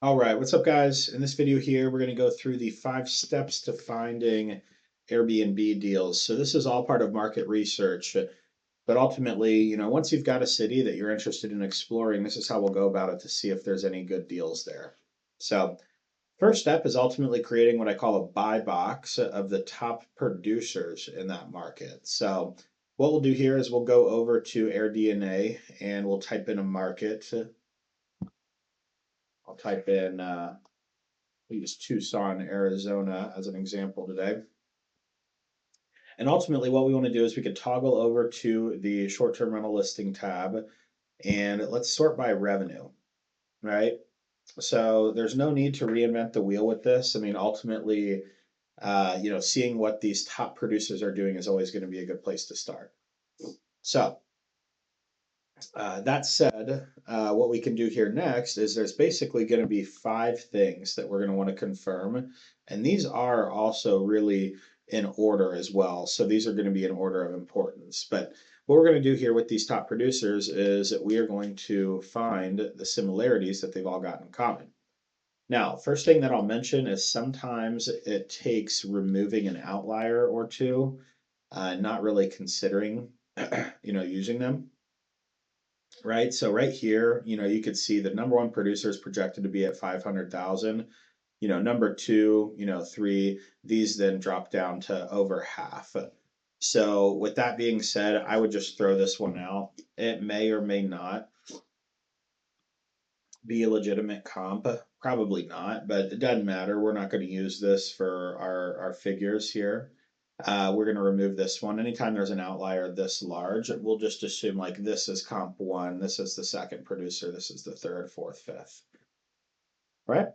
All right, what's up, guys? In this video here, we're going to go through the 5 steps to finding Airbnb deals. So this is all part of market research, but ultimately, once you've got a city that you're interested in exploring, this is how we'll go about it to see if there's any good deals there. So first step is ultimately creating what I call a buy box of the top producers in that market. So what we'll do here is we'll go over to AirDNA and we'll type in a market. I'll type in we use Tucson, Arizona as an example today. And ultimately, what we want to do is we could toggle over to the short term rental listing tab and let's sort by revenue, right? So there's no need to reinvent the wheel with this. I mean, ultimately, seeing what these top producers are doing is always going to be a good place to start. So that said, what we can do here next is there's basically going to be 5 things that we're going to want to confirm. And these are also really in order as well. So these are going to be in order of importance. But what we're going to do here with these top producers is that we are going to find the similarities that they've all got in common. Now, first thing that I'll mention is sometimes it takes removing an outlier or two, not really considering, using them, right? So right here, you could see the number one producer is projected to be at 500,000. Number two, three, these then drop down to over half. So with that being said, I would just throw this one out. It may or may not be a legitimate comp. Probably not, but it doesn't matter. We're not going to use this for our figures here. We're going to remove this one. Anytime there's an outlier this large, we'll just assume like this is comp one, this is the second producer, this is the third, fourth, fifth. All right.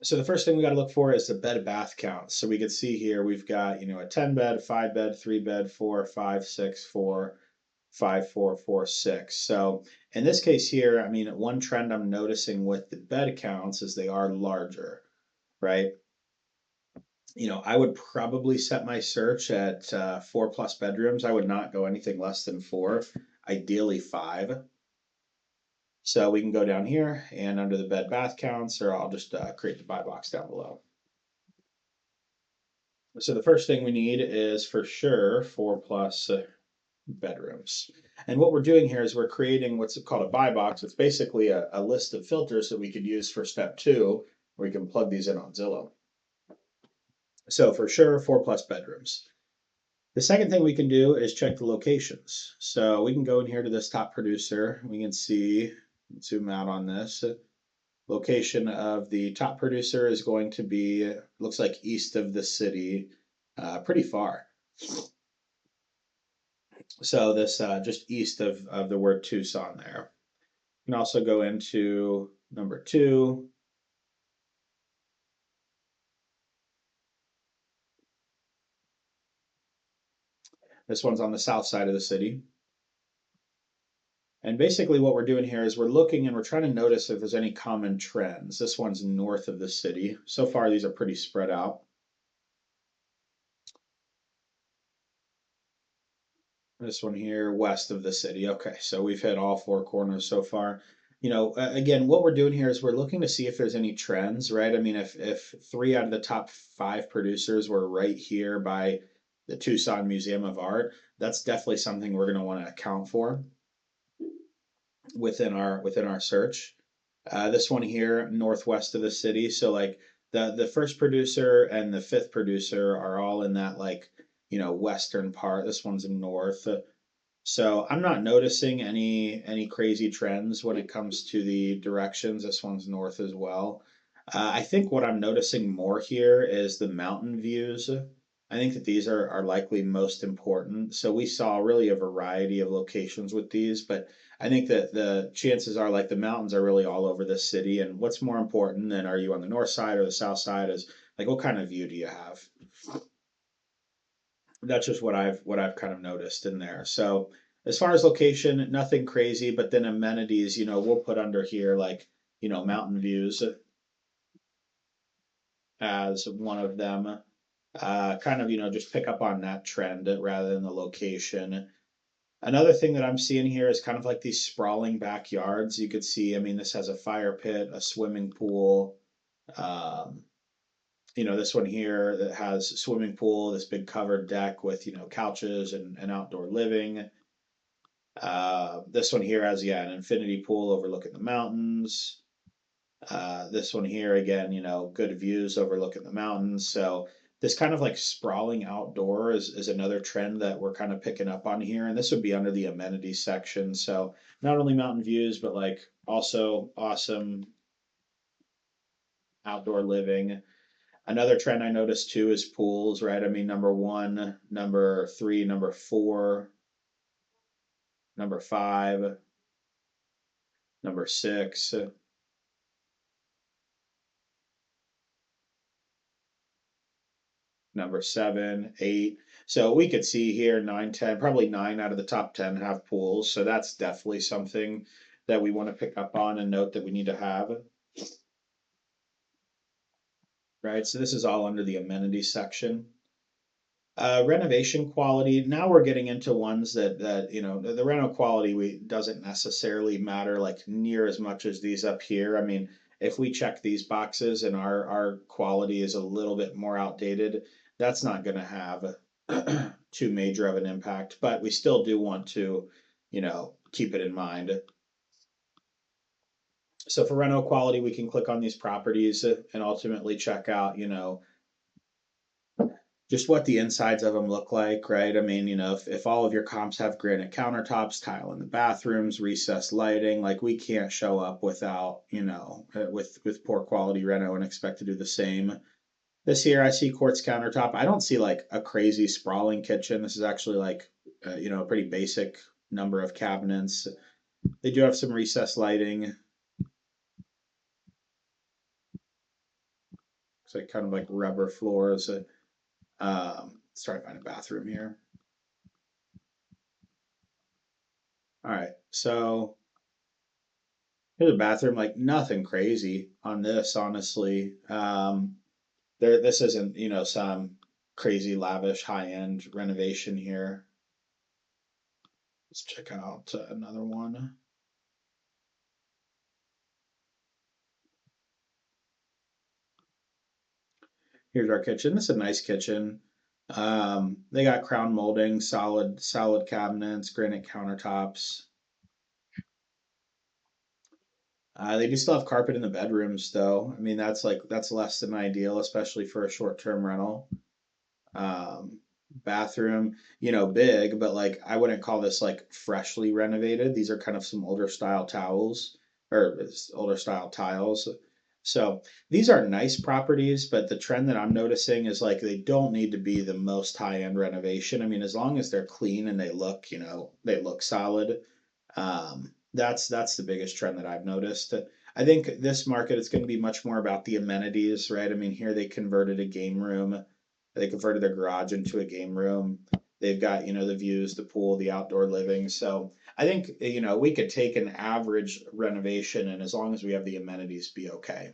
So the first thing we got to look for is the bed bath count. So we can see here we've got, a 10 bed, 5 bed, 3 bed, 4, 5, 6, 4, 5, 4, 4, 6. So in this case here, I mean, one trend I'm noticing with the bed counts is they are larger, right? I would probably set my search at 4+ bedrooms. I would not go anything less than 4, ideally 5. So we can go down here and under the bed bath counts, or I'll just create the buy box down below. So the first thing we need is for sure 4+ bedrooms. And what we're doing here is we're creating what's called a buy box. It's basically a list of filters that we could use for step 2, where we can plug these in on Zillow. So for sure, 4+ bedrooms. The second thing we can do is check the locations. So we can go in here to this top producer. We can see, zoom out on this. Location of the top producer is going to be, looks like east of the city, pretty far. So this just east of the word Tucson there. You can also go into number 2. This one's on the south side of the city. And basically what we're doing here is we're looking and we're trying to notice if there's any common trends. This one's north of the city. So far, these are pretty spread out. This one here, west of the city. Okay, so we've hit all 4 corners so far. Again, what we're doing here is we're looking to see if there's any trends, right? I mean, if 3 out of the top 5 producers were right here by the Tucson Museum of Art, that's definitely something we're going to want to account for within our search. This one here, northwest of the city. So like the first producer and the 5th producer are all in that like western part. This one's in north. So I'm not noticing any crazy trends when it comes to the directions. This one's north as well. I think what I'm noticing more here is the mountain views. I think that these are likely most important. So we saw really a variety of locations with these, but I think that the chances are like the mountains are really all over the city. And what's more important than are you on the north side or the south side is like what kind of view do you have? That's just what I've kind of noticed in there. So as far as location, nothing crazy, but then amenities, we'll put under here like, mountain views as one of them. Kind of, just pick up on that trend rather than the location. Another thing that I'm seeing here is kind of like these sprawling backyards. You could see, I mean, this has a fire pit, a swimming pool. Um, this one here that has a swimming pool, this big covered deck with, couches and outdoor living. This one here has, yeah, an infinity pool overlooking the mountains. This one here, again, good views overlooking the mountains. So this kind of like sprawling outdoor is another trend that we're kind of picking up on here. And this would be under the amenities section. So not only mountain views, but like also awesome outdoor living. Another trend I noticed too is pools, right? I mean, number one, number three, number four, number five, number six, number seven, eight. So we could see here nine, 10, probably nine out of the top 10 have pools. So that's definitely something that we want to pick up on and note that we need to have, right? So this is all under the amenities section. Renovation quality. Now we're getting into ones that the reno quality we doesn't necessarily matter like near as much as these up here. I mean, if we check these boxes and our quality is a little bit more outdated, that's not going to have too major of an impact. But we still do want to, keep it in mind. So for reno quality, we can click on these properties and ultimately check out, just what the insides of them look like, right? I mean, if all of your comps have granite countertops, tile in the bathrooms, recessed lighting, like we can't show up without, with poor quality reno and expect to do the same. This here, I see quartz countertop. I don't see like a crazy sprawling kitchen. This is actually like, a pretty basic number of cabinets. They do have some recessed lighting. It's like kind of like rubber floors. Let's try to find a bathroom here. All right, so here's a bathroom, like nothing crazy on this, honestly. This isn't, some crazy lavish high end renovation here. Let's check out another one. Here's our kitchen. This is a nice kitchen. They got crown molding, solid cabinets, granite countertops. They do still have carpet in the bedrooms, though. I mean, that's less than ideal, especially for a short term rental. um, Bathroom, big, but like I wouldn't call this like freshly renovated. These are kind of some older style towels or older style tiles. So these are nice properties, but the trend that I'm noticing is like they don't need to be the most high end renovation. I mean, as long as they're clean and they look solid, that's the biggest trend that I've noticed. I think this market is going to be much more about the amenities, right? I mean, here they converted a game room, they converted their garage into a game room. They've got, the views, the pool, the outdoor living. So I think, we could take an average renovation and as long as we have the amenities, be okay.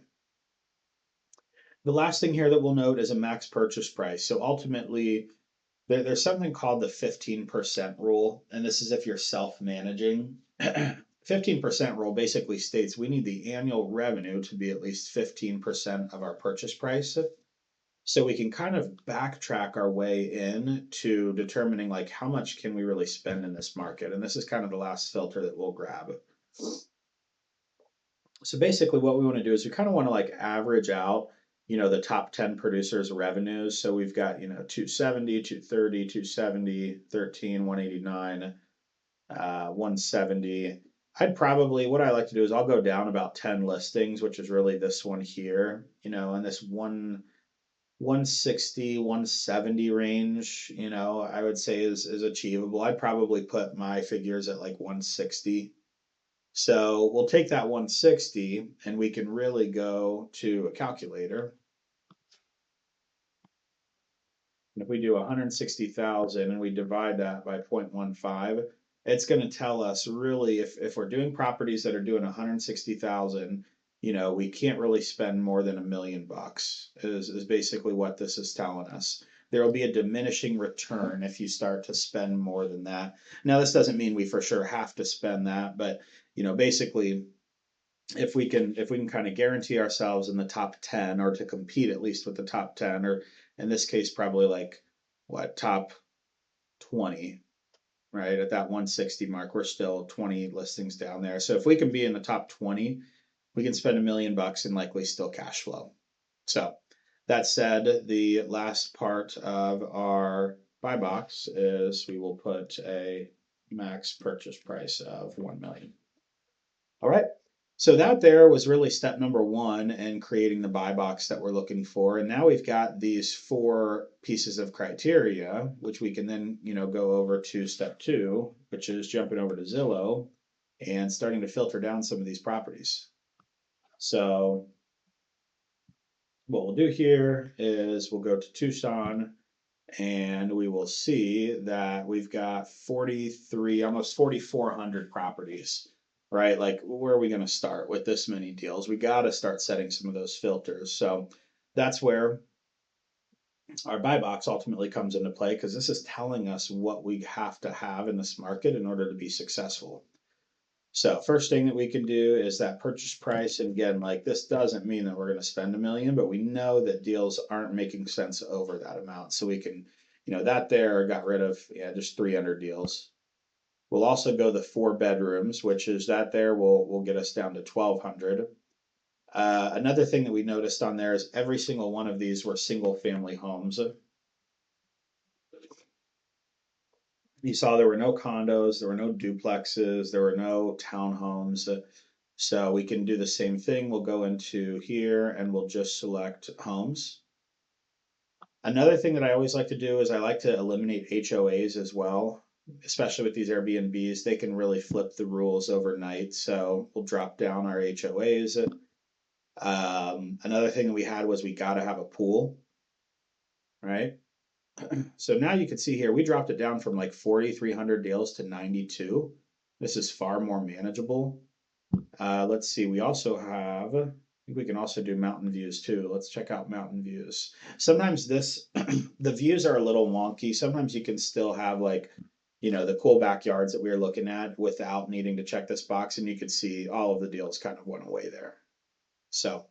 The last thing here that we'll note is a max purchase price. So ultimately, there's something called the 15% rule, and this is if you're self-managing. 15% rule basically states we need the annual revenue to be at least 15% of our purchase price. So we can kind of backtrack our way in to determining like how much can we really spend in this market. And this is kind of the last filter that we'll grab. So basically what we want to do is we kind of want to like average out, the top 10 producers revenues. So we've got, 270, 230, 270, 13, 189, 170. What I like to do is I'll go down about 10 listings, which is really this one here, and this 160, 170 range, I would say is achievable. I'd probably put my figures at like 160. So we'll take that 160 and we can really go to a calculator. And if we do 160,000 and we divide that by 0.15, it's going to tell us really if we're doing properties that are doing 160,000, we can't really spend more than $1 million is basically what this is telling us. there will be a diminishing return if you start to spend more than that. Now, this doesn't mean we for sure have to spend that, but basically, if we can kind of guarantee ourselves in the top 10 or to compete at least with the top 10, or in this case probably like what, top 20, right? At that 160 mark, we're still 20 listings down there. So if we can be in the top 20, we can spend $1 million and likely still cash flow. So that said, the last part of our buy box is we will put a max purchase price of 1 million. All right. So that there was really step number one in creating the buy box that we're looking for. And now we've got these four pieces of criteria, which we can then, go over to step two, which is jumping over to Zillow and starting to filter down some of these properties. So what we'll do here is we'll go to Tucson and we will see that we've got 43, almost 4,400 properties, right? Like, where are we going to start with this many deals? We got to start setting some of those filters. So that's where our buy box ultimately comes into play, because this is telling us what we have to have in this market in order to be successful. So first thing that we can do is that purchase price. And again, like, this doesn't mean that we're going to spend $1 million, but we know that deals aren't making sense over that amount. So we can, that there got rid of, just 300 deals. We'll also go the 4 bedrooms, which is that there will get us down to 1,200. Another thing that we noticed on there is every single one of these were single family homes. You saw there were no condos, there were no duplexes, there were no townhomes. So we can do the same thing. We'll go into here and we'll just select homes. Another thing that I always like to do is I like to eliminate HOAs as well, especially with these Airbnbs. They can really flip the rules overnight. So we'll drop down our HOAs. Another thing that we had was we got to have a pool, right? So now you can see here, we dropped it down from like 4,300 deals to 92. This is far more manageable. Let's see, we also have, I think we can also do mountain views too. Let's check out mountain views. Sometimes the views are a little wonky. Sometimes you can still have like, the cool backyards that we were looking at without needing to check this box, and you can see all of the deals kind of went away there. So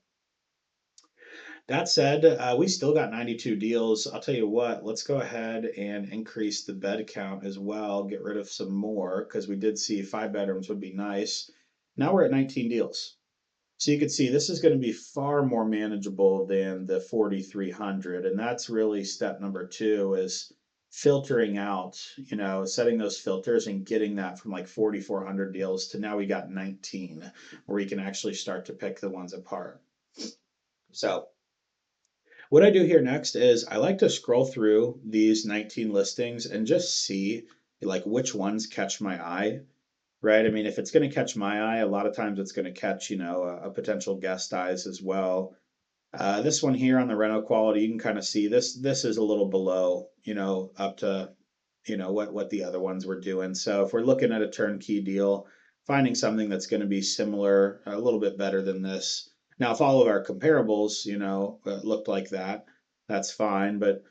that said, we still got 92 deals. I'll tell you what, let's go ahead and increase the bed count as well, get rid of some more, because we did see 5 bedrooms would be nice. Now we're at 19 deals. So you can see this is going to be far more manageable than the 4,300. And that's really step number two, is filtering out, setting those filters and getting that from like 4,400 deals to now we got 19, where we can actually start to pick the ones apart. So what I do here next is I like to scroll through these 19 listings and just see like which ones catch my eye, right? I mean, if it's going to catch my eye, a lot of times it's going to catch, a potential guest eyes as well. This one here on the rental quality, you can kind of see this is a little below, up to, what the other ones were doing. So if we're looking at a turnkey deal, finding something that's going to be similar, a little bit better than this. Now, if all of our comparables, looked like that, that's fine. But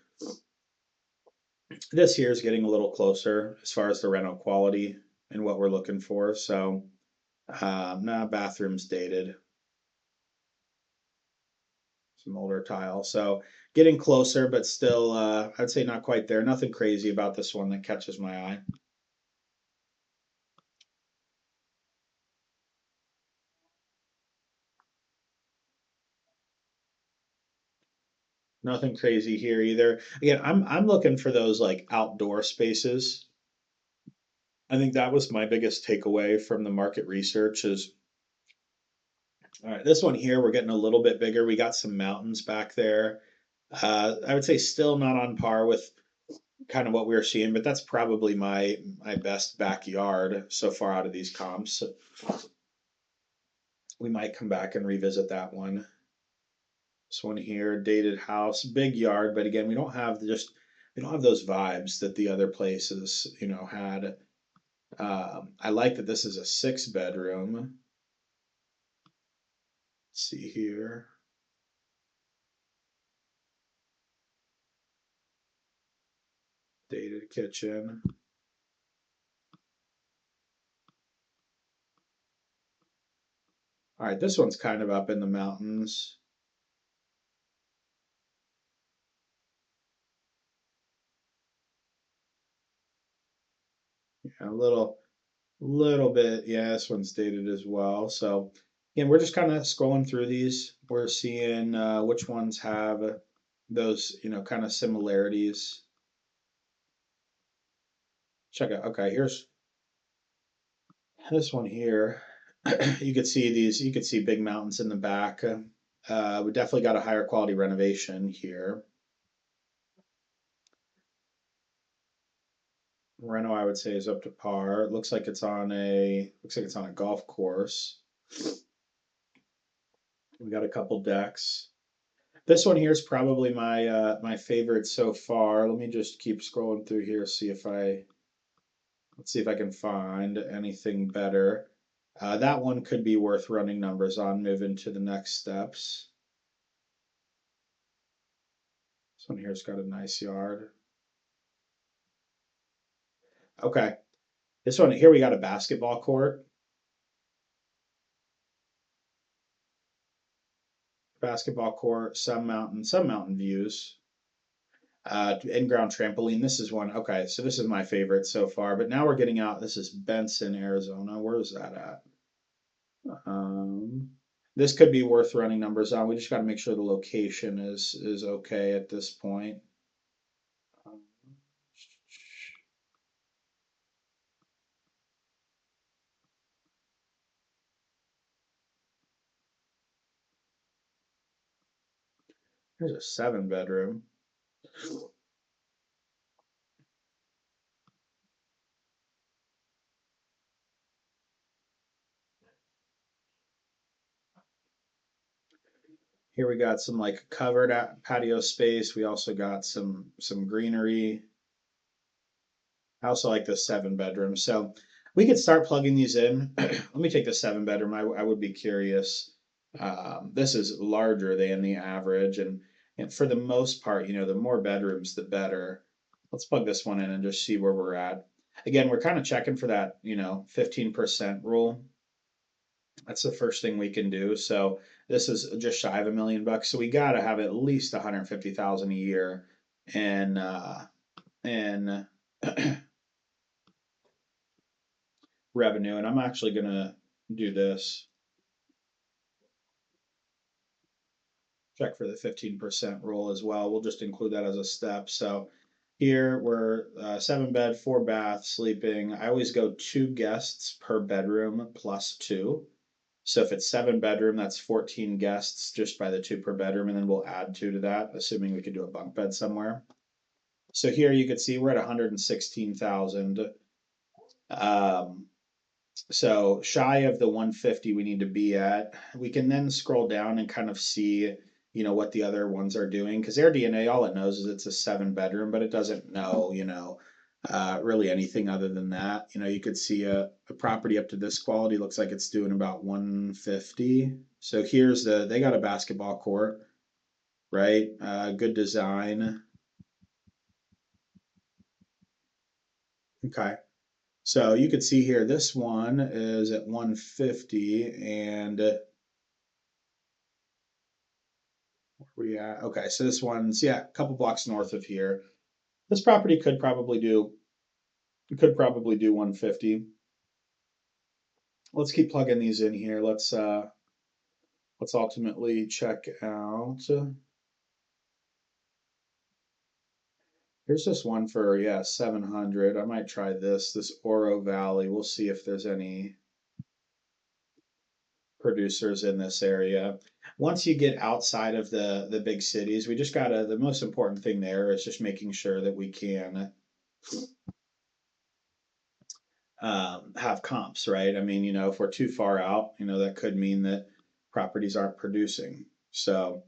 this here is getting a little closer as far as the rental quality and what we're looking for. So, bathroom's dated, some older tile. So getting closer, but still, I'd say not quite there. Nothing crazy about this one that catches my eye. Nothing crazy here either. Again, I'm looking for those like outdoor spaces. I think that was my biggest takeaway from the market research is, all right, this one here, we're getting a little bit bigger. We got some mountains back there. I would say still not on par with kind of what we were seeing, but that's probably my best backyard so far out of these comps. So we might come back and revisit that one. This one here, dated house, big yard, but again, we don't have those vibes that the other places, had. I like that this is a 6 bedroom. Let's see here. Dated kitchen. All right, this one's kind of up in the mountains. Yeah, little bit. Yeah, this one's dated as well. So again, we're just kind of scrolling through these. We're seeing which ones have those, kind of similarities. Check out. Okay, here's this one here. You could see these. You could see big mountains in the back. We definitely got a higher quality renovation here. Reno, I would say, is up to par. It looks like it's on a golf course. We got a couple decks. This one here is probably my favorite so far. Let me just keep scrolling through here, let's see if I can find anything better. That one could be worth running numbers on, moving to the next steps. This one here's got a nice yard. Okay. This one here, we got a basketball court. Basketball court, some mountain views. In-ground trampoline. This is one. Okay, so this is my favorite so far. But now we're getting out. This is Benson, Arizona. Where is that at? Um, this could be worth running numbers on. We just got to make sure the location is okay at this point. Um, Here's a 7 bedroom. Here we got some like covered patio space. We also got some greenery. I also like the 7 bedroom. So we could start plugging these in. Let me take the 7 bedroom. I would be curious. This is larger than the average, and for the most part, the more bedrooms, the better. Let's plug this one in and just see where we're at. Again, we're kind of checking for that, 15% rule. That's the first thing we can do. So this is just shy of $1 million. So we got to have at least 150,000 a year in revenue. And I'm actually gonna do this. Check for the 15% rule as well. We'll just include that as a step. So here we're 7 bed, 4 bath, sleeping. I always go 2 guests per bedroom plus two. So if it's 7 bedroom, that's 14 guests just by the two per bedroom, and then we'll add two to that, assuming we could do a bunk bed somewhere. So here you can see we're at 116,000. Um, so shy of the 150 we need to be at. We can then scroll down and kind of see, what the other ones are doing. Because AirDNA, all it knows is it's a 7 bedroom, but it doesn't know, really anything other than that. You could see a property up to this quality looks like it's doing about 150. So they got a basketball court, right? Good design. Okay. So you could see here, this one is at 150 and we at? Okay, so this one's a couple blocks north of here. This property could probably do 150. Let's keep plugging these in here. Let's ultimately check out. Here's this one for 700. I might try this Oro Valley. We'll see if there's any producers in this area. Once you get outside of the big cities, we just gotta the most important thing there is just making sure that we can have comps, right? I mean, if we're too far out, that could mean that properties aren't producing. So,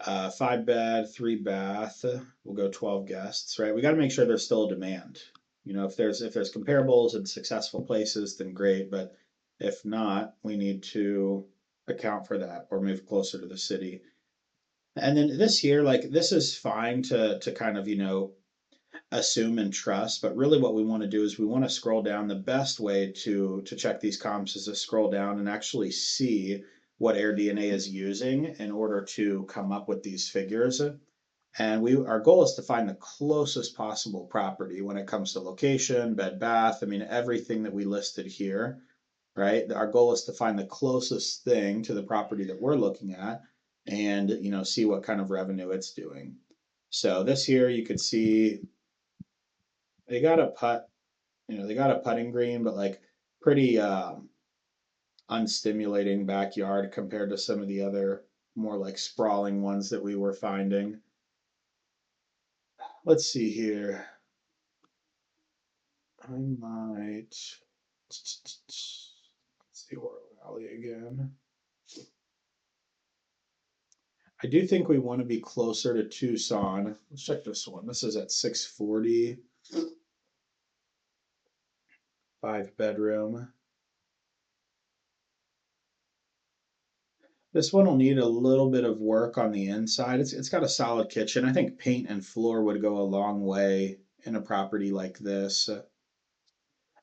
5 bed, 3 bath, we'll go 12 guests, right? We got to make sure there's still a demand. If there's comparables and successful places, then great. But if not, we need to account for that or move closer to the city. And then this here, like this is fine to kind of assume and trust. But really, what we want to do is we want to scroll down. The best way to check these comps is to scroll down and actually see what AirDNA is using in order to come up with these figures. And our goal is to find the closest possible property when it comes to location, bed, bath. I mean, everything that we listed here, right? Our goal is to find the closest thing to the property that we're looking at and, see what kind of revenue it's doing. So this here, you could see they got a putt, they got a putting green, but like pretty unstimulating backyard compared to some of the other more like sprawling ones that we were finding. Let's see here. I might. Let's see Oro Valley again. I do think we want to be closer to Tucson. Let's check this one. This is at 640, 5 bedroom. This one will need a little bit of work on the inside. It's got a solid kitchen. I think paint and floor would go a long way in a property like this.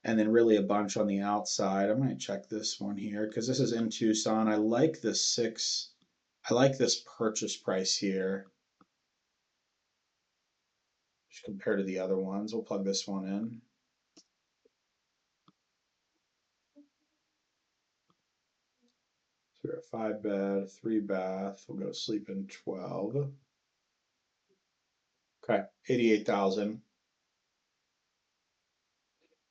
And then really a bunch on the outside. I might check this one here because this is in Tucson. I like this purchase price here compared to the other ones. We'll plug this one in. So we're at 5 bed, 3 bath. We'll go sleep in 12. Okay, 88,000.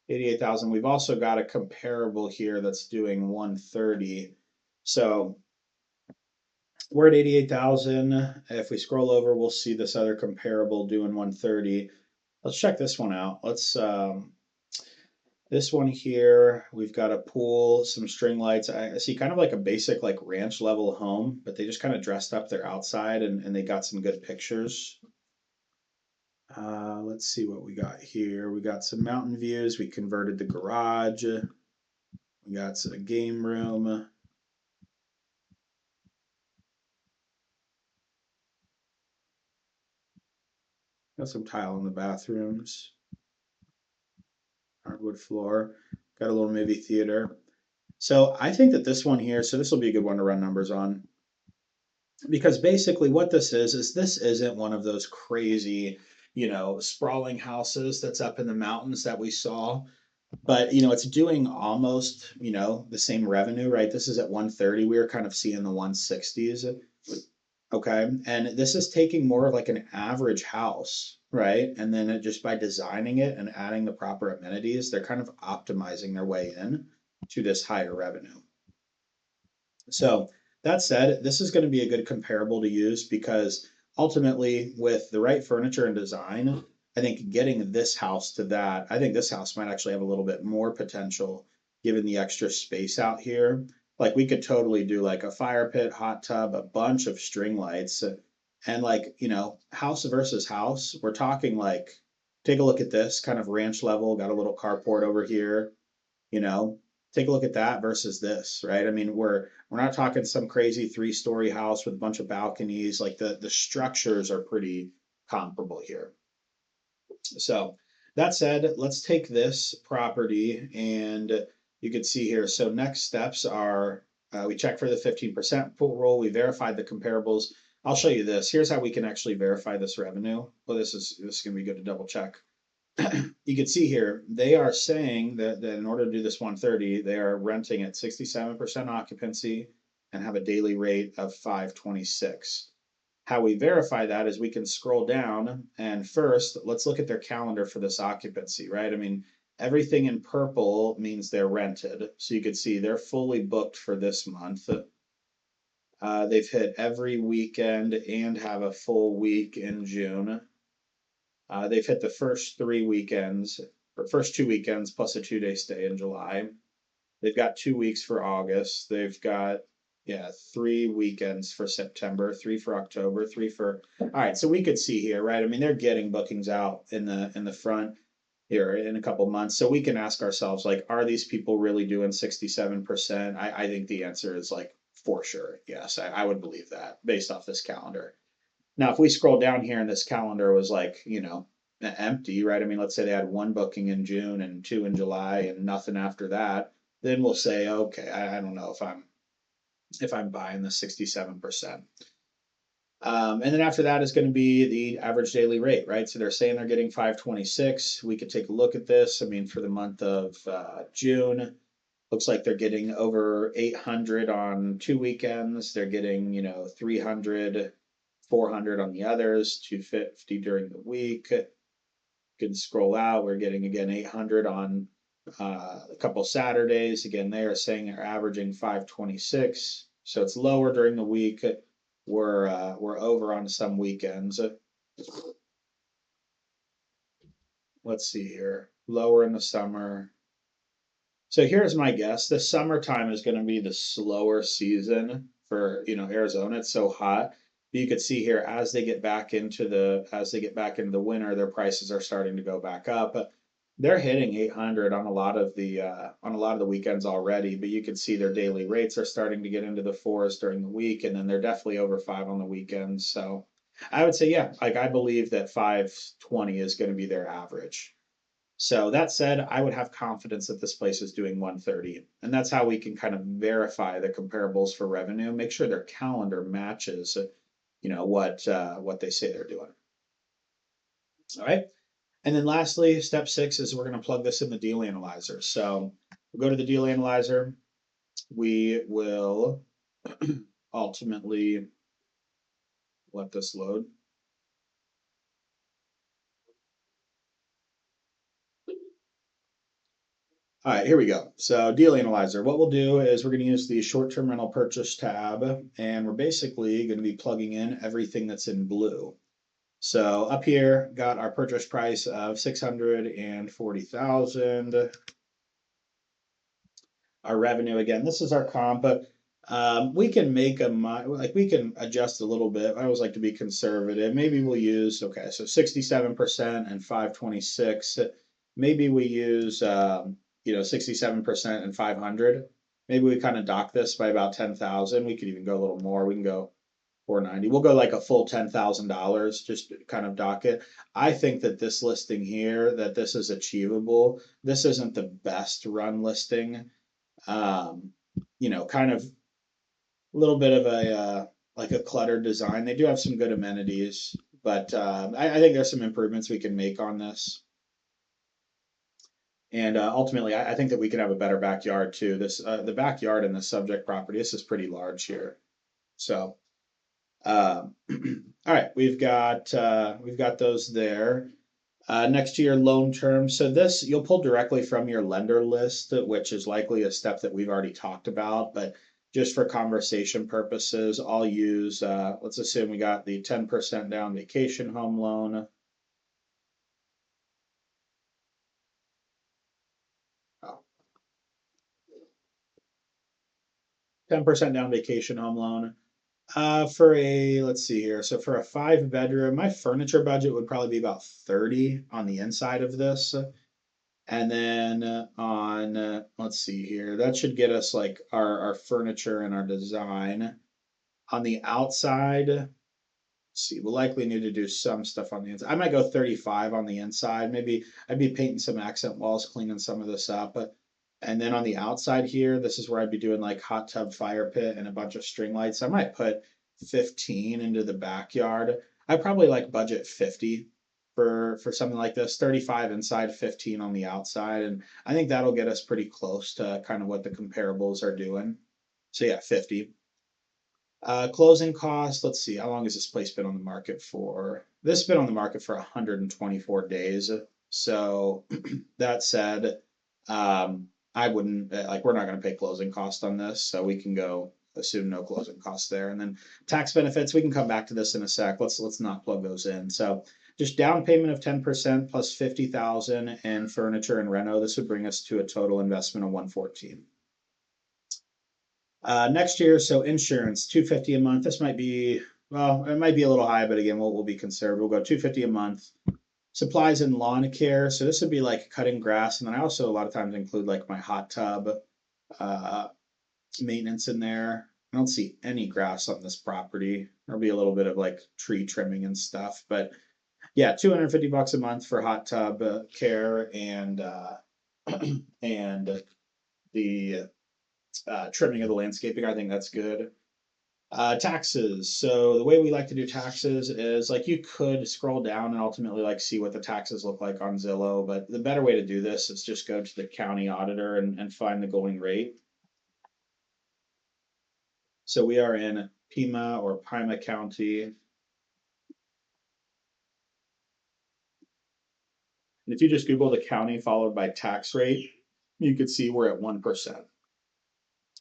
88,000. We've also got a comparable here that's doing 130. So we're at 88,000. If we scroll over, we'll see this other comparable doing 130. Let's check this one out. This one here, we've got a pool, some string lights. I see kind of like a basic like ranch level home, but they just kind of dressed up their outside and they got some good pictures. Let's see what we got here. We got some mountain views. We converted the garage. We got some game room. Got some tile in the bathrooms. Hardwood floor. Got a little movie theater. So I think that this one here, so this will be a good one to run numbers on. Because basically what this is this isn't one of those crazy, sprawling houses that's up in the mountains that we saw. But it's doing almost, the same revenue, right? This is at 130. We were kind of seeing the 160s. Okay. And this is taking more of like an average house, right? And then just by designing it and adding the proper amenities, they're kind of optimizing their way in to this higher revenue. So that said, this is going to be a good comparable to use because ultimately, with the right furniture and design, I think getting this house to that, I think this house might actually have a little bit more potential given the extra space out here. Like we could totally do like a fire pit, hot tub, a bunch of string lights, and like, house versus house, we're talking like, take a look at this kind of ranch level, got a little carport over here, you know, take a look at that versus this, right? I mean, we're not talking some crazy 3-story house with a bunch of balconies. Like the structures are pretty comparable here. So that said, let's take this property and you can see here. So next steps are we check for the 15% pool roll. We verified the comparables. I'll show you this. Here's how we can actually verify this revenue. Well, this is going to be good to double check. You can see here, they are saying that in order to do this 130, they are renting at 67% occupancy and have a daily rate of 526. How we verify that is we can scroll down and first, let's look at their calendar for this occupancy, right? I mean, everything in purple means they're rented. So you can see they're fully booked for this month. They've hit every weekend and have a full week in June. They've hit the first 3 weekends, or first 2 weekends plus a 2-day stay in July. They've got 2 weeks for August. They've got 3 weekends for September, 3 for October, 3 for. All right, so we could see here, right? I mean, they're getting bookings out in the front here in a couple months. So we can ask ourselves, like, are these people really doing 67%? I think the answer is like for sure, yes. I would believe that based off this calendar. Now, if we scroll down here and this calendar was like, empty, right? I mean, let's say they had one booking in June and two in July and nothing after that, then we'll say, okay, I don't know if I'm buying the 67%. And then after that is going to be the average daily rate, right? So they're saying they're getting 526. We could take a look at this. I mean, for the month of June, looks like they're getting over 800 on 2 weekends. They're getting, 300, 400 on the others, 250 during the week. You can scroll out. We're getting again 800 on a couple Saturdays. Again, they are saying they're averaging 526. So it's lower during the week. We're over on some weekends. Let's see here. Lower in the summer. So here's my guess. The summertime is going to be the slower season for, Arizona. It's so hot. But you could see here as they get back into the winter, their prices are starting to go back up. They're hitting 800 on a lot of the weekends already, but you can see their daily rates are starting to get into the fours during the week, and then they're definitely over five on the weekends. So I would say, yeah, like I believe that 520 is going to be their average. So that said, I would have confidence that this place is doing 130. And that's how we can kind of verify the comparables for revenue, make sure their calendar matches, what they say they're doing. All right. And then lastly, step six is we're going to plug this in the deal analyzer. So we'll go to the deal analyzer. We will ultimately let this load. All right, here we go. So deal analyzer, what we'll do is we're going to use the short-term rental purchase tab, and we're basically going to be plugging in everything that's in blue. So up here, got our purchase price of 640,000. Our revenue again. This is our comp, but we can make we can adjust a little bit. I always like to be conservative. Maybe we'll use okay, so 67% and 526. Maybe we use 67% and 500. Maybe we kind of dock this by about 10,000. We could even go a little more. We can go 490. We'll go like a full $10,000, just kind of dock it. I think that this listing here, that this is achievable. This isn't the best run listing. um, kind of a little bit of a like a cluttered design. They do have some good amenities, but I think there's some improvements we can make on this. And ultimately, I think that we can have a better backyard too. The backyard in the subject property. This is pretty large here. So, all right, we've got those there. Next to your loan term. So this you'll pull directly from your lender list, which is likely a step that we've already talked about. But just for conversation purposes, I'll use, let's assume we got the 10% down vacation home loan. Oh, 10% down vacation home loan. Let's see here. So for a 5 bedroom, my furniture budget would probably be about 30 on the inside of this. And then let's see here, that should get us like our furniture and our design. On the outside, let's see, we'll likely need to do some stuff on the inside. I might go 35 on the inside. Maybe I'd be painting some accent walls, cleaning some of this up. And then on the outside here, this is where I'd be doing like hot tub, fire pit, and a bunch of string lights. I might put 15 into the backyard. I probably like budget 50 for something like this. 35 inside, 15 on the outside, and I think that'll get us pretty close to kind of what the comparables are doing. So yeah, 50. Closing costs. Let's see. How long has this place been on the market for? This has been on the market for 124 days. So that said, I wouldn't like we're not going to pay closing costs on this, so we can go assume no closing costs there. And then tax benefits, we can come back to this in a sec. Let's not plug those in. So just down payment of 10% plus 50,000 and furniture and reno. This would bring us to a total investment of 114. Next year, so insurance, 250 a month. This might be, well, it might be a little high, but again, we'll be conservative. We'll go 250 a month. Supplies and lawn care. So this would be like cutting grass, and then I also a lot of times include like my hot tub uh, maintenance in there. I don't see any grass on this property. There'll be a little bit of like tree trimming and stuff, but Yeah, $250 a month for hot tub care and the trimming of the landscaping. I think that's good. Taxes. So the way we like to do taxes is like you could scroll down and ultimately like see what the taxes look like on Zillow, but the better way to do this is just go to the county auditor and find the going rate. So we are in Pima or Pima County. And if you just Google the county followed by tax rate, you could see we're at 1%.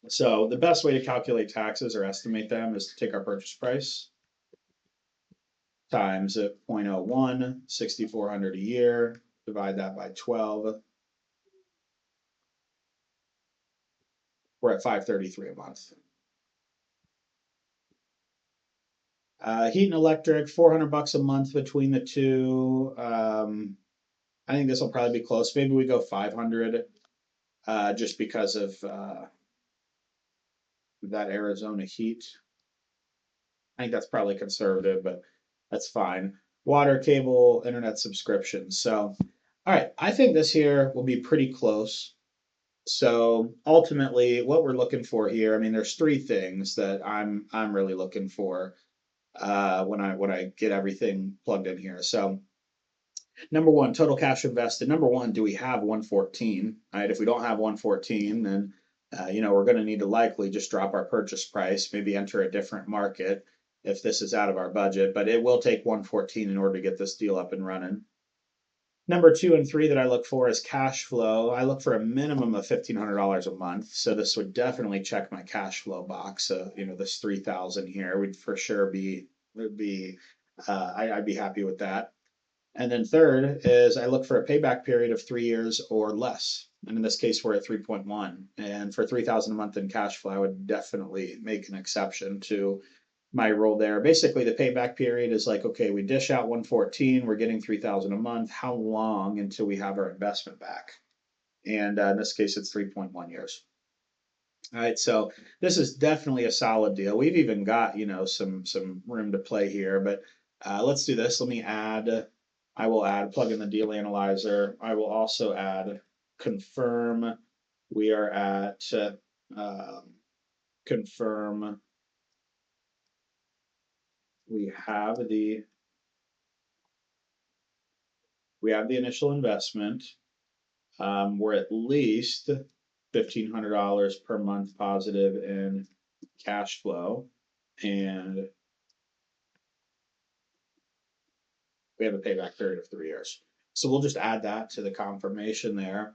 So the best way to calculate taxes or estimate them is to take our purchase price times 0.01, 6,400 a year, divide that by 12. We're at 533 a month. Heat and electric, $400 a month between the two. I think this will probably be close. Maybe we go 500, just because of that Arizona heat. I think that's probably conservative, but that's fine. Water, cable, internet subscriptions. So, all right, I think this here will be pretty close. So ultimately, what we're looking for here, I mean, there's three things that I'm really looking for when I get everything plugged in here. So number one, total cash invested. Number one, do we have 114? Right. If we don't have 114, then we're going to need to likely just drop our purchase price, maybe enter a different market if this is out of our budget. But it will take 114 in order to get this deal up and running. Number two and three that I look for is cash flow. I look for a minimum of $1,500 a month. So this would definitely check my cash flow box. So, this 3,000 here would for sure would be, I'd be happy with that. And then third is I look for a payback period of 3 years or less. And in this case, we're at 3.1. And for 3,000 a month in cash flow, I would definitely make an exception to my role there. Basically, the payback period is like, okay, we dish out 114, we're getting 3,000 a month. How long until we have our investment back? And in this case, it's 3.1 years. All right, so this is definitely a solid deal. We've even got some room to play here, but let's do this. Let me add. I will plug in the deal analyzer. I will also add confirm. We are at confirm. We have the initial investment. We're at least $1,500 per month positive in cash flow, and we have a payback period of 3 years. So we'll just add that to the confirmation there.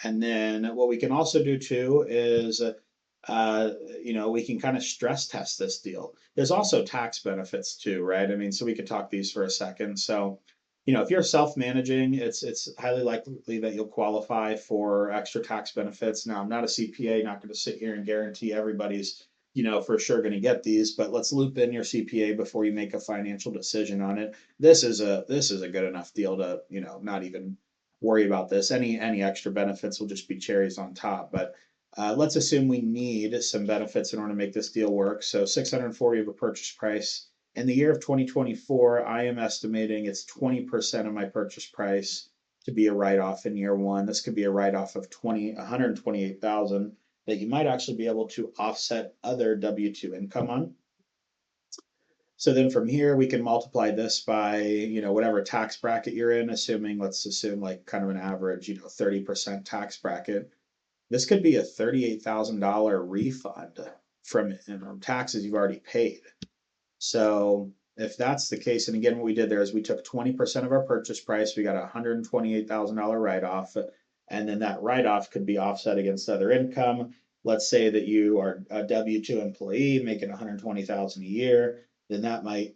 And then what we can also do too is, we can kind of stress test this deal. There's also tax benefits too, right? I mean, so we could talk these for a second. So, if you're self-managing, it's highly likely that you'll qualify for extra tax benefits. Now, I'm not a CPA, not going to sit here and guarantee everybody's, for sure going to get these, but let's loop in your CPA before you make a financial decision on it. This is a good enough deal to, not even worry about this. Any extra benefits will just be cherries on top. But let's assume we need some benefits in order to make this deal work. So 640 of a purchase price. In the year of 2024, I am estimating it's 20% of my purchase price to be a write-off in year one. This could be a write-off of 128,000 that you might actually be able to offset other W-2 income on. So then from here, we can multiply this by, whatever tax bracket you're in, let's assume like kind of an average, 30% tax bracket. This could be a $38,000 refund from taxes you've already paid. So if that's the case, and again, what we did there is we took 20% of our purchase price, we got a $128,000 write-off, and then that write-off could be offset against other income. Let's say that you are a W-2 employee making 120,000 a year, then that might,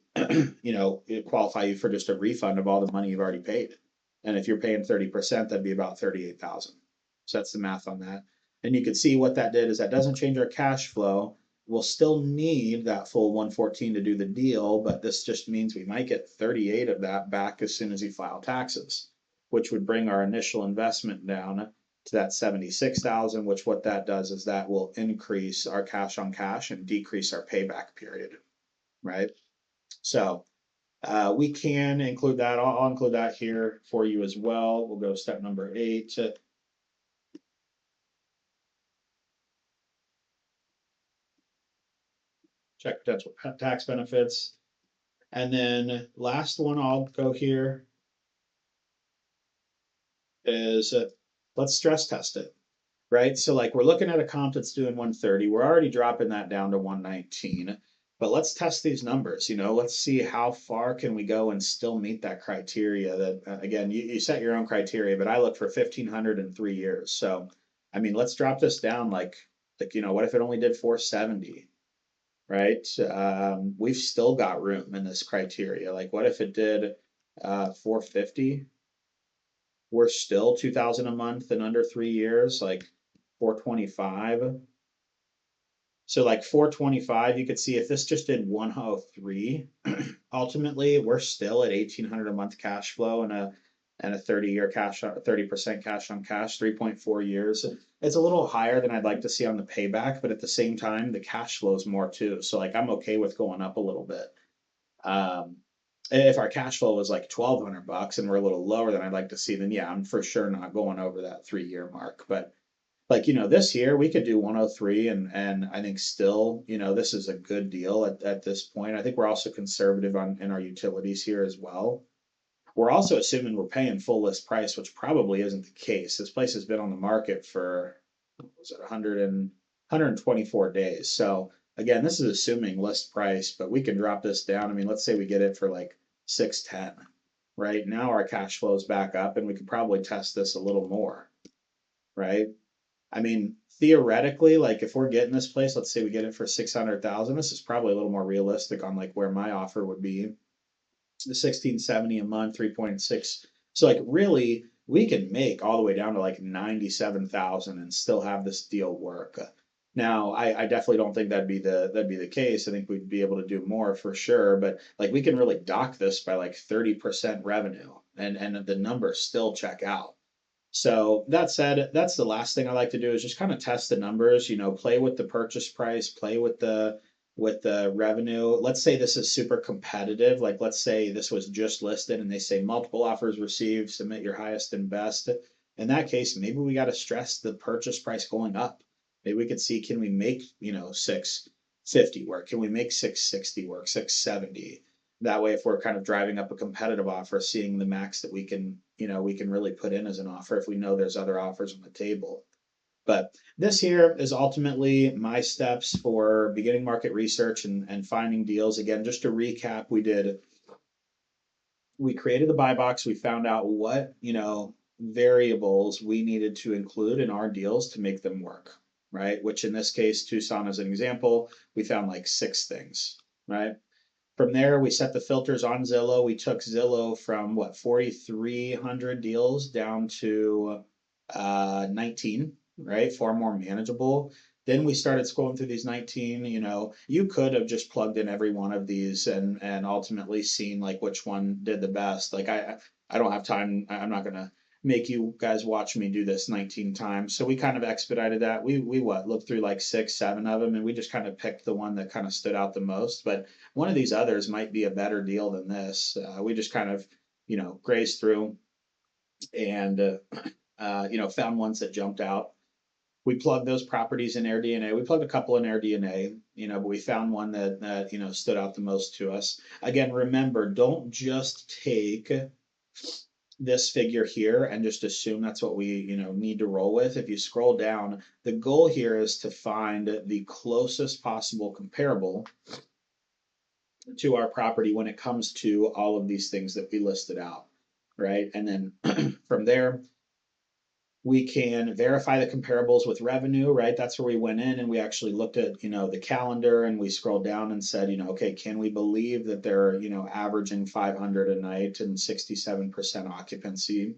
qualify you for just a refund of all the money you've already paid. And if you're paying 30%, that'd be about 38,000. So that's the math on that. And you can see what that did is that doesn't change our cash flow. We'll still need that full 114 to do the deal, but this just means we might get 38 of that back as soon as you file taxes, which would bring our initial investment down to that 76,000, which what that does is that will increase our cash on cash and decrease our payback period, right? So We can include that. I'll include that here for you as well. We'll go step number 8. Check potential tax benefits. And then last one I'll go here is let's stress test it, right? So like we're looking at a comp that's doing 130. We're already dropping that down to 119. But let's test these numbers, let's see how far can we go and still meet that criteria that again, you set your own criteria, but I look for 1500 in 3 years. So I mean, let's drop this down what if it only did 470, right? We've still got room in this criteria. Like what if it did 450? We're still 2000 a month in under 3 years, like 425. So like 425, you could see if this just did 103, ultimately we're still at 1800 a month cash flow and a 30-year cash 30% cash on cash, 3.4 years. It's a little higher than I'd like to see on the payback, but at the same time, the cash flow is more too. So like I'm okay with going up a little bit. Um, if our cash flow was like 1200 bucks and we're a little lower than I'd like to see, then yeah, I'm for sure not going over that 3 year mark. But like this year we could do 103 and I think still this is a good deal at this point. I think we're also conservative on in our utilities here as well. We're also assuming we're paying full list price, which probably isn't the case. This place has been on the market for was it 100 and 124 days. So again, this is assuming list price, but we can drop this down. I mean, let's say we get it for like 610. Right now our cash flow is back up and we could probably test this a little more, right? I mean, theoretically, like if we're getting this place, let's say we get it for 600,000, this is probably a little more realistic on like where my offer would be. The 1670 a month, 3.6. So like really we can make all the way down to like 97,000 and still have this deal work. Now, I definitely don't think that'd be the case. I think we'd be able to do more for sure, but like we can really dock this by like 30% revenue and the numbers still check out. So that said, that's the last thing I like to do is just kind of test the numbers, play with the purchase price, play with the revenue. Let's say this is super competitive. Like let's say this was just listed and they say multiple offers received, submit your highest and best. In that case, maybe we got to stress the purchase price going up. Maybe we could see can we make, 650 work? Can we make 660 work? 670? That way, if we're kind of driving up a competitive offer, seeing the max that we can really put in as an offer if we know there's other offers on the table. But this here is ultimately my steps for beginning market research and finding deals. Again, just to recap, we created the buy box. We found out what, variables we needed to include in our deals to make them work, right? Which in this case, Tucson as an example, we found like 6 things, right? From there, we set the filters on Zillow. We took Zillow from what 4,300 deals down to 19, right? Far more manageable. Then we started scrolling through these 19. You could have just plugged in every one of these and ultimately seen like which one did the best. Like I don't have time. I'm not gonna make you guys watch me do this 19 times. So we kind of expedited that. We looked through like 6, 7 of them, and we just kind of picked the one that kind of stood out the most. But one of these others might be a better deal than this. We just kind of, grazed through and, found ones that jumped out. We plugged those properties in AirDNA. We plugged a couple in AirDNA, but we found one that stood out the most to us. Again, remember, don't just take this figure here and just assume that's what we need to roll with. If you scroll down, the goal here is to find the closest possible comparable to our property when it comes to all of these things that we listed out, right? And then from there, we can verify the comparables with revenue, right? That's where we went in and we actually looked at, the calendar and we scrolled down and said, okay, can we believe that they're, averaging 500 a night and 67% occupancy?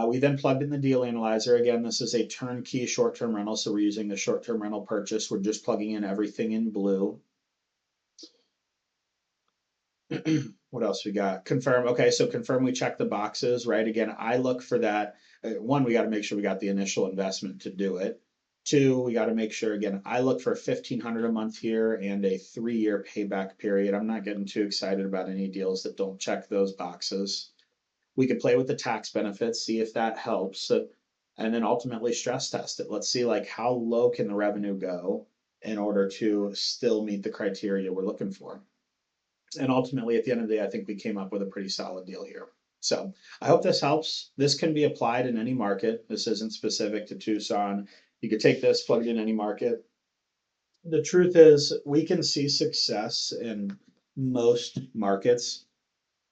We then plugged in the deal analyzer. Again, this is a turnkey short-term rental, so we're using the short-term rental purchase. We're just plugging in everything in blue. What else we got? Confirm. Okay, so confirm we check the boxes, right? Again, I look for that. One, we got to make sure we got the initial investment to do it. Two, we got to make sure, again, I look for 1,500 a month here and a 3-year payback period. I'm not getting too excited about any deals that don't check those boxes. We could play with the tax benefits, see if that helps, and then ultimately stress test it. Let's see like how low can the revenue go in order to still meet the criteria we're looking for. And ultimately, at the end of the day, I think we came up with a pretty solid deal here. So I hope this helps. This can be applied in any market. This isn't specific to Tucson. You could take this, plug it in any market. The truth is, we can see success in most markets.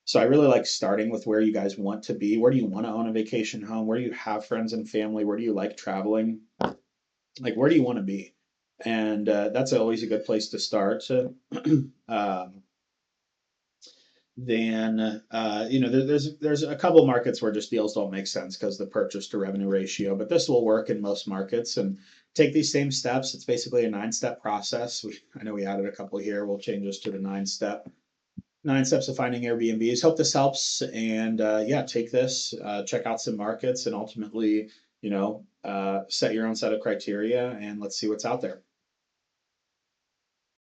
So I really like starting with where you guys want to be. Where do you want to own a vacation home? Where do you have friends and family? Where do you like traveling? Like, where do you want to be? And that's always a good place to start. um, then there's a couple markets where just deals don't make sense because the purchase to revenue ratio, but this will work in most markets. And take these same steps. It's basically a 9-step process. I know we added a couple here. We'll change this to the 9 steps of finding Airbnbs. Hope this helps. And yeah, take this, check out some markets, and ultimately, set your own set of criteria, and let's see what's out there.